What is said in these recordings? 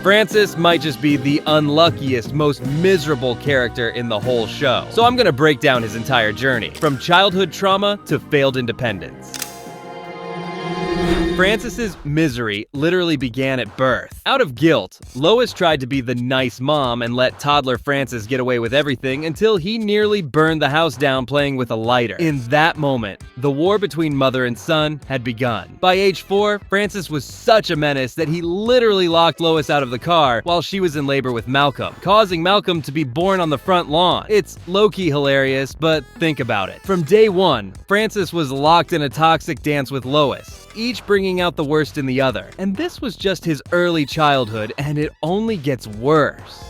Francis might just be the unluckiest, most miserable character in the whole show. So I'm gonna break down his entire journey, from childhood trauma to failed independence. Francis's misery literally began at birth. Out of guilt, Lois tried to be the nice mom and let toddler Francis get away with everything until he nearly burned the house down playing with a lighter. In that moment, the war between mother and son had begun. By age 4, Francis was such a menace that he literally locked Lois out of the car while she was in labor with Malcolm, causing Malcolm to be born on the front lawn. It's low-key hilarious, but think about it. From day one, Francis was locked in a toxic dance with Lois, each bringing out the worst in the other. And this was just his early childhood, and it only gets worse.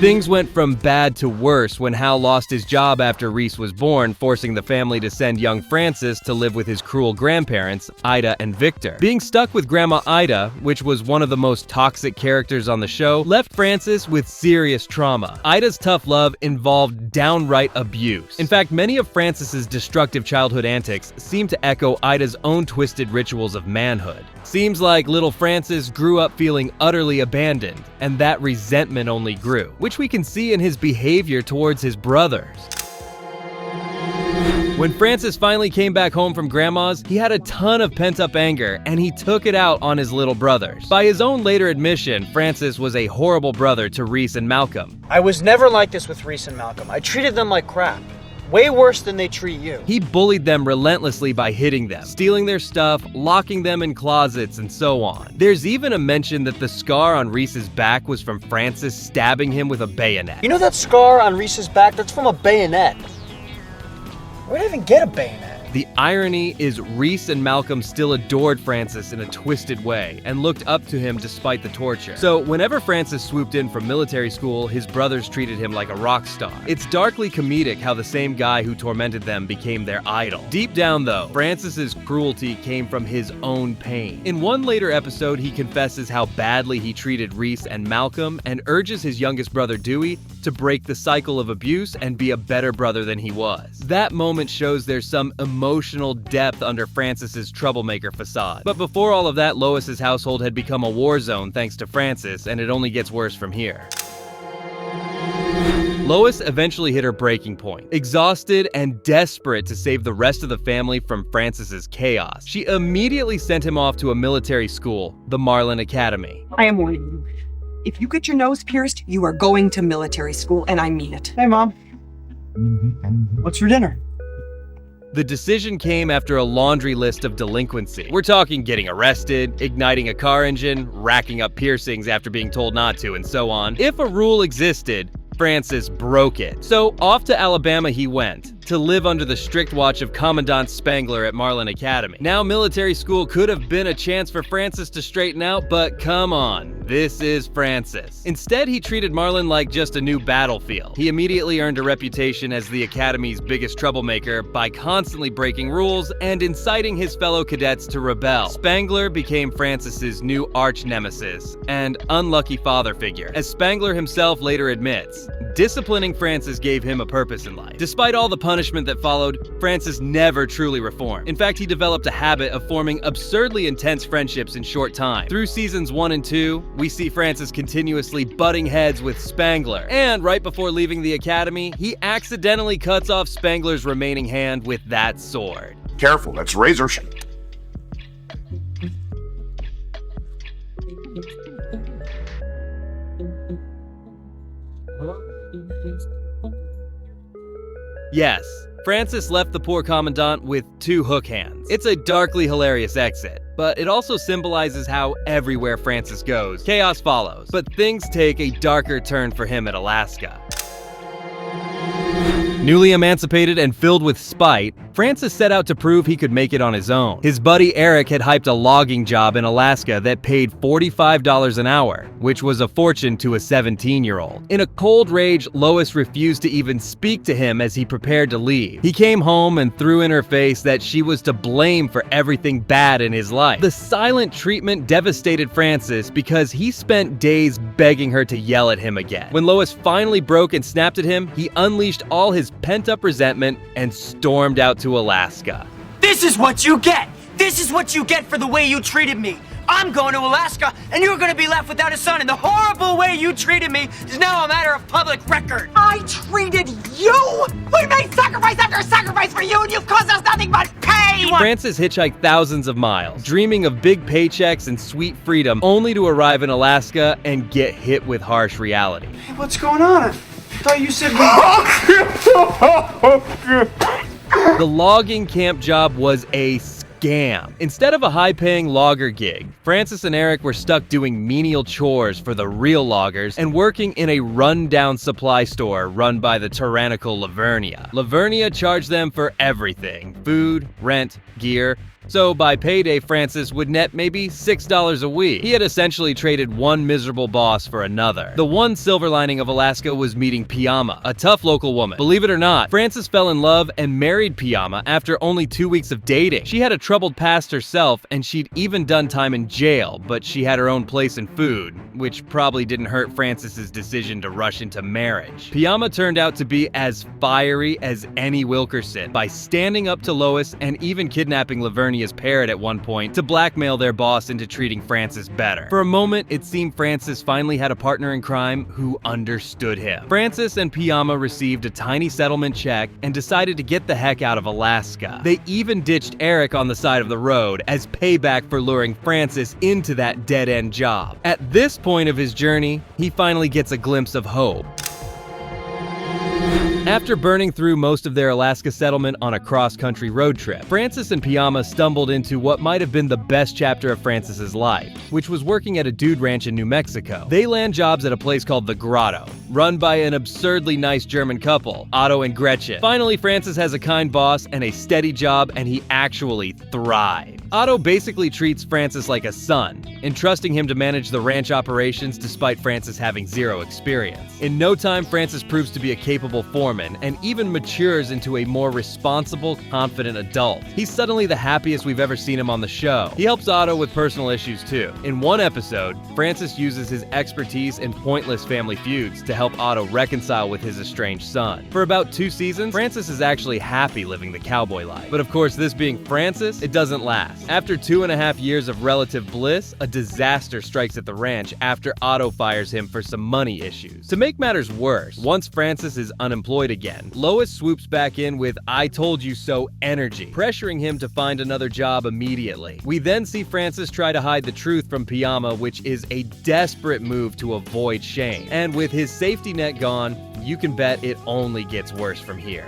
Things went from bad to worse when Hal lost his job after Reese was born, forcing the family to send young Francis to live with his cruel grandparents, Ida and Victor. Being stuck with Grandma Ida, which was one of the most toxic characters on the show, left Francis with serious trauma. Ida's tough love involved downright abuse. In fact, many of Francis's destructive childhood antics seem to echo Ida's own twisted rituals of manhood. Seems like little Francis grew up feeling utterly abandoned, and that resentment only grew, which we can see in his behavior towards his brothers. When Francis finally came back home from Grandma's, he had a ton of pent-up anger, and he took it out on his little brothers. By his own later admission, Francis was a horrible brother to Reese and Malcolm. I was never like this with Reese and Malcolm. I treated them like crap. Way worse than they treat you. He bullied them relentlessly by hitting them, stealing their stuff, locking them in closets, and so on. There's even a mention that the scar on Reese's back was from Francis stabbing him with a bayonet. You know that scar on Reese's back? That's from a bayonet. Where'd I even get a bayonet? The irony is Reese and Malcolm still adored Francis in a twisted way and looked up to him despite the torture. So whenever Francis swooped in from military school, his brothers treated him like a rock star. It's darkly comedic how the same guy who tormented them became their idol. Deep down though, Francis's cruelty came from his own pain. In one later episode, he confesses how badly he treated Reese and Malcolm and urges his youngest brother Dewey to break the cycle of abuse and be a better brother than he was. That moment shows there's some emotional depth under Francis's troublemaker facade. But before all of that, Lois's household had become a war zone thanks to Francis, and it only gets worse from here. Lois eventually hit her breaking point. Exhausted and desperate to save the rest of the family from Francis's chaos, she immediately sent him off to a military school, the Marlin Academy. I am warning you. If you get your nose pierced, you are going to military school, and I mean it. Hey, Mom. What's for dinner? The decision came after a laundry list of delinquency. We're talking getting arrested, igniting a car engine, racking up piercings after being told not to, and so on. If a rule existed, Francis broke it. So off to Alabama he went, to live under the strict watch of Commandant Spangler at Marlin Academy. Now military school could have been a chance for Francis to straighten out, but come on, this is Francis. Instead, he treated Marlin like just a new battlefield. He immediately earned a reputation as the Academy's biggest troublemaker by constantly breaking rules and inciting his fellow cadets to rebel. Spangler became Francis's new arch-nemesis and unlucky father figure. As Spangler himself later admits, disciplining Francis gave him a purpose in life. Despite all the punishment that followed, Francis never truly reformed. In fact, he developed a habit of forming absurdly intense friendships in short time. Through seasons 1 and 2, we see Francis continuously butting heads with Spangler. And right before leaving the academy, he accidentally cuts off Spangler's remaining hand with that sword. Careful, that's razor sharp. Yes, Francis left the poor commandant with 2 hook hands. It's a darkly hilarious exit, but it also symbolizes how everywhere Francis goes, chaos follows. But things take a darker turn for him at Alaska. Newly emancipated and filled with spite, Francis set out to prove he could make it on his own. His buddy Eric had hyped a logging job in Alaska that paid $45 an hour, which was a fortune to a 17-year-old. In a cold rage, Lois refused to even speak to him as he prepared to leave. He came home and threw in her face that she was to blame for everything bad in his life. The silent treatment devastated Francis because he spent days begging her to yell at him again. When Lois finally broke and snapped at him, he unleashed all his pent-up resentment and stormed out to Alaska. This is what you get! This is what you get for the way you treated me! I'm going to Alaska, and you're going to be left without a son, and the horrible way you treated me is now a matter of public record. I treated you! We made sacrifice after sacrifice for you, and you've caused us nothing but pain! Francis hitchhiked thousands of miles, dreaming of big paychecks and sweet freedom, only to arrive in Alaska and get hit with harsh reality. Hey, what's going on? I thought you said The logging camp job was a scam. Instead of a high-paying logger gig, Francis and Eric were stuck doing menial chores for the real loggers and working in a run-down supply store run by the tyrannical Lavernia. Lavernia charged them for everything: food, rent, gear. So by payday, Francis would net maybe $6 a week. He had essentially traded one miserable boss for another. The one silver lining of Alaska was meeting Piyama, a tough local woman. Believe it or not, Francis fell in love and married Piyama after only 2 weeks of dating. She had a troubled past herself, and she'd even done time in jail, but she had her own place and food, which probably didn't hurt Francis's decision to rush into marriage. Piyama turned out to be as fiery as any Wilkerson by standing up to Lois and even kidnapping Lavernia's parrot at one point to blackmail their boss into treating Francis better. For a moment, it seemed Francis finally had a partner in crime who understood him. Francis and Piyama received a tiny settlement check and decided to get the heck out of Alaska. They even ditched Eric on the side of the road as payback for luring Francis into that dead-end job. At this point of his journey, he finally gets a glimpse of hope. After burning through most of their Alaska settlement on a cross-country road trip, Francis and Piyama stumbled into what might have been the best chapter of Francis's life, which was working at a dude ranch in New Mexico. They land jobs at a place called The Grotto, run by an absurdly nice German couple, Otto and Gretchen. Finally, Francis has a kind boss and a steady job, and he actually thrives. Otto basically treats Francis like a son, entrusting him to manage the ranch operations despite Francis having zero experience. In no time, Francis proves to be a capable foreman and even matures into a more responsible, confident adult. He's suddenly the happiest we've ever seen him on the show. He helps Otto with personal issues too. In one episode, Francis uses his expertise in pointless family feuds to help Otto reconcile with his estranged son. For about 2 seasons, Francis is actually happy living the cowboy life. But of course, this being Francis, it doesn't last. After 2.5 years of relative bliss, a disaster strikes at the ranch after Otto fires him for some money issues. To make matters worse, once Francis is unemployed again, Lois swoops back in with "I told you so" energy, pressuring him to find another job immediately. We then see Francis try to hide the truth from Piyama, which is a desperate move to avoid shame. And with his safety net gone, you can bet it only gets worse from here.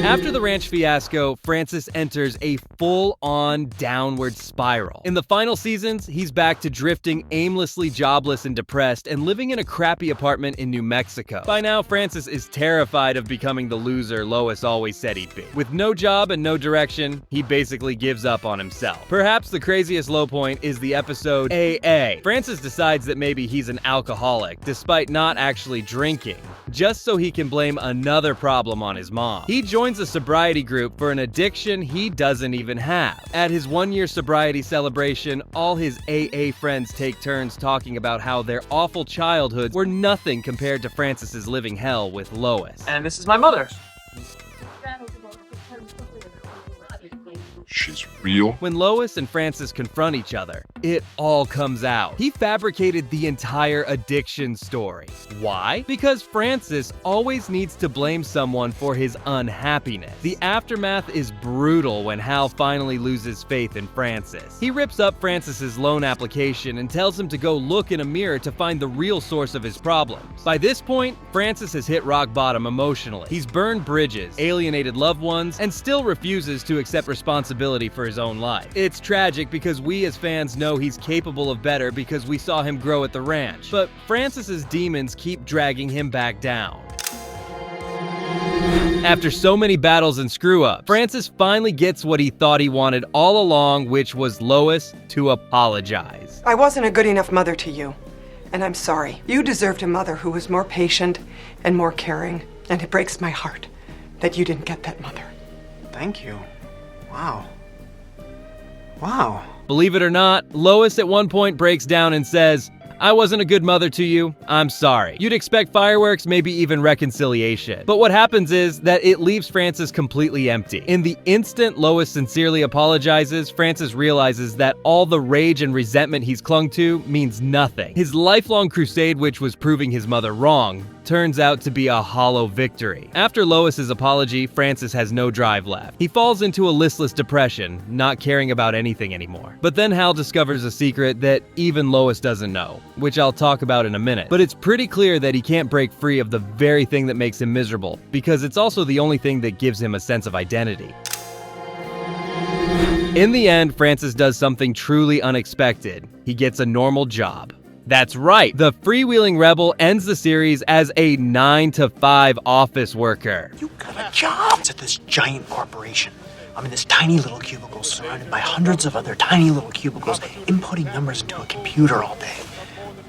After the ranch fiasco, Francis enters a full-on downward spiral. In the final seasons, he's back to drifting aimlessly jobless and depressed and living in a crappy apartment in New Mexico. By now, Francis is terrified of becoming the loser Lois always said he'd be. With no job and no direction, he basically gives up on himself. Perhaps the craziest low point is the episode AA. Francis decides that maybe he's an alcoholic, despite not actually drinking, just so he can blame another problem on his mom. He joins a sobriety group for an addiction he doesn't even have. At his 1-year sobriety celebration, all his AA friends take turns talking about how their awful childhoods were nothing compared to Francis's living hell with Lois. And this is my mother. She's real. When Lois and Francis confront each other, it all comes out. He fabricated the entire addiction story. Why? Because Francis always needs to blame someone for his unhappiness. The aftermath is brutal when Hal finally loses faith in Francis. He rips up Francis's loan application and tells him to go look in a mirror to find the real source of his problems. By this point, Francis has hit rock bottom emotionally. He's burned bridges, alienated loved ones, and still refuses to accept responsibility for his own life. It's tragic because we as fans know he's capable of better because we saw him grow at the ranch. But Francis's demons keep dragging him back down. After so many battles and screw-ups, Francis finally gets what he thought he wanted all along, which was Lois to apologize. I wasn't a good enough mother to you, and I'm sorry. You deserved a mother who was more patient and more caring, and it breaks my heart that you didn't get that mother. Thank you. Wow. Wow. Believe it or not, Lois at one point breaks down and says, I wasn't a good mother to you. I'm sorry. You'd expect fireworks, maybe even reconciliation. But what happens is that it leaves Francis completely empty. In the instant Lois sincerely apologizes, Francis realizes that all the rage and resentment he's clung to means nothing. His lifelong crusade, which was proving his mother wrong, turns out to be a hollow victory. After Lois's apology, Francis has no drive left. He falls into a listless depression, not caring about anything anymore. But then Hal discovers a secret that even Lois doesn't know, which I'll talk about in a minute. But it's pretty clear that he can't break free of the very thing that makes him miserable, because it's also the only thing that gives him a sense of identity. In the end, Francis does something truly unexpected. He gets a normal job. That's right, the freewheeling rebel ends the series as a 9-to-5 office worker. You got a job at this giant corporation. I'm in this tiny little cubicle surrounded by hundreds of other tiny little cubicles, inputting numbers into a computer all day.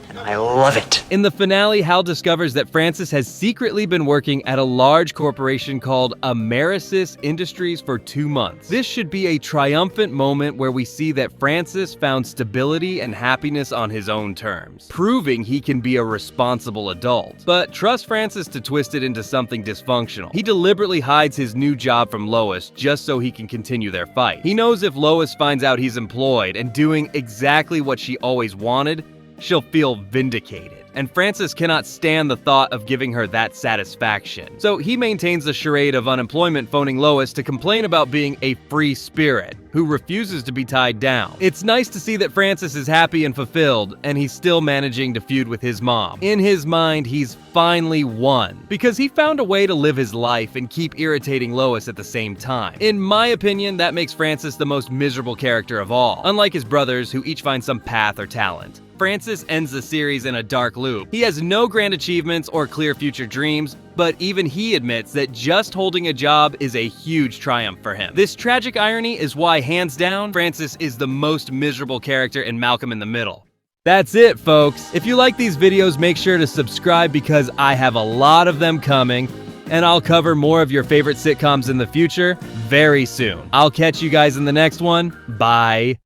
And I love it. In the finale, Hal discovers that Francis has secretly been working at a large corporation called Amerisys Industries for 2 months. This should be a triumphant moment where we see that Francis found stability and happiness on his own terms, proving he can be a responsible adult. But trust Francis to twist it into something dysfunctional. He deliberately hides his new job from Lois just so he can continue their fight. He knows if Lois finds out he's employed and doing exactly what she always wanted, she'll feel vindicated. And Francis cannot stand the thought of giving her that satisfaction. So he maintains the charade of unemployment, phoning Lois to complain about being a free spirit who refuses to be tied down. It's nice to see that Francis is happy and fulfilled, and he's still managing to feud with his mom. In his mind, he's finally won, because he found a way to live his life and keep irritating Lois at the same time. In my opinion, that makes Francis the most miserable character of all, unlike his brothers who each find some path or talent. Francis ends the series in a dark loop. He has no grand achievements or clear future dreams, but even he admits that just holding a job is a huge triumph for him. This tragic irony is why, hands down, Francis is the most miserable character in Malcolm in the Middle. That's it, folks. If you like these videos, make sure to subscribe because I have a lot of them coming, and I'll cover more of your favorite sitcoms in the future very soon. I'll catch you guys in the next one. Bye.